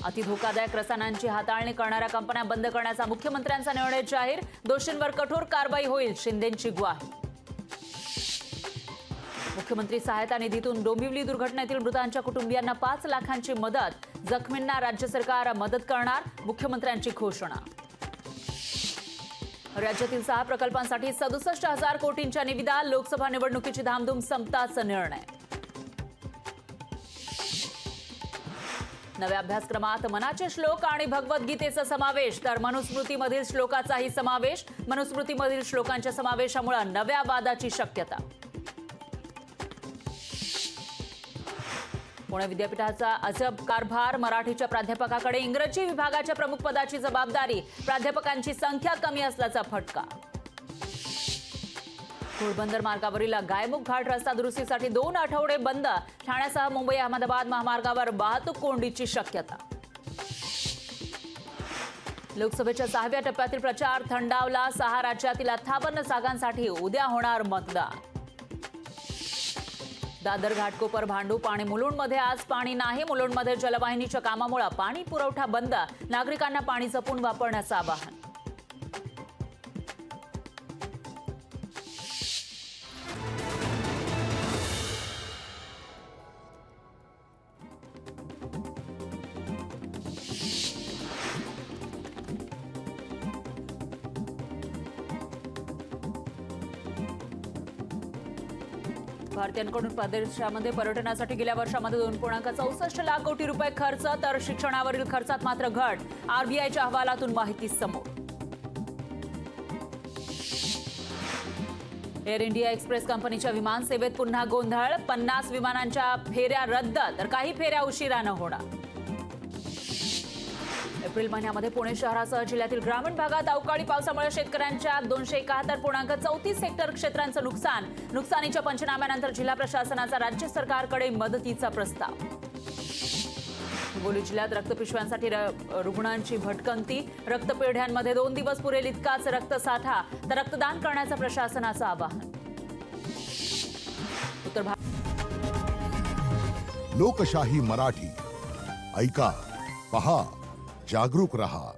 अति धोकादायक रसायनांची हाताळणी करणाऱ्या कंपन्या बंद करण्याचा मुख्यमंत्र्यांचा निर्णय जाहीर। दोषींवर कठोर कारवाई होईल, शिंदेंची ग्वाही। मुख्यमंत्री सहायता निधीतून डोंबिवली दुर्घटनेतील मृतांच्या कुटुंबियांना 5 लाखांची मदत। जखमींना राज्य सरकार मदत करणार, मुख्यमंत्र्यांची घोषणा। राज्यातील 6 प्रकल्पांसाठी 67,000 कोटींच्या निविदा। लोकसभा निवडणुकीची धामधूम संपताच निर्णय। नव्या अभ्यासक्रमात मनाचे श्लोक आणि भगवद्गीतेचा समावेश, तर मनुस्मृतीमधील श्लोकाचाही समावेश। मनुस्मृतीमधील श्लोकांच्या समावेशामुळे नव्या वादाची शक्यता। पुणे विद्यापीठाचा अजब कारभार, मराठीच्या प्राध्यापकाकडे इंग्रजी विभागाच्या प्रमुख पदाची जबाबदारी। प्राध्यापकांची संख्या कमी असल्याचा फटका। घोडबंदर मार्गावरील गायमुख घाट रस्ता दुरुस्तीसाठी 2 आठवडे बंद। ठाण्यासह मुंबई अहमदाबाद महामार्गावर वाहतूक कोंडीची शक्यता। लोकसभेच्या 6व्या टप्प्यातील प्रचार थंडावला। 6 राज्यातील 58 जागांसाठी उद्या होणार मतदान। दादर घाटकोपर भांडूप आणि मुलुंडमध्ये आज पाणी नाही। मुलुंडमध्ये जलवाहिनीच्या कामामुळे पाणी पुरवठा बंद। नागरिकांना पाणी जपून वापरण्याचं आवाहन। भारतीयांकडून परदेशामध्ये पर्यटनासाठी गेल्या वर्षामध्ये 2.64 लाख कोटी रुपये खर्च, तर शिक्षणावरील खर्चात मात्र घट। आरबीआयच्या अहवालातून माहिती समोर। एअर इंडिया एक्सप्रेस कंपनीच्या विमान सेवेत पुन्हा गोंधळ। 50 विमानांच्या फेऱ्या रद्द, तर काही फेऱ्या उशिरानं होणार। एप्रिल महिन्यामध्ये पुणे शहरासह जिल्ह्यातील ग्रामीण भागात अवकाळी पावसामुळे शेतकऱ्यांच्या 271.34 हेक्टर क्षेत्रांचं नुकसान। नुकसानीच्या पंचनाम्यानंतर जिल्हा प्रशासनाचा राज्य सरकारकडे मदतीचा प्रस्ताव। हिंगोली जिल्ह्यात रक्तपिशव्यांसाठी रुग्णांची भटकंती। रक्तपेढ्यांमध्ये 2 दिवस पुरेल इतकाच रक्तसाठा, तर रक्तदान करण्याचं प्रशासनाचं आवाहन। उत्तर लोकशाही मराठी ऐका, पहा, जागरूक रहा।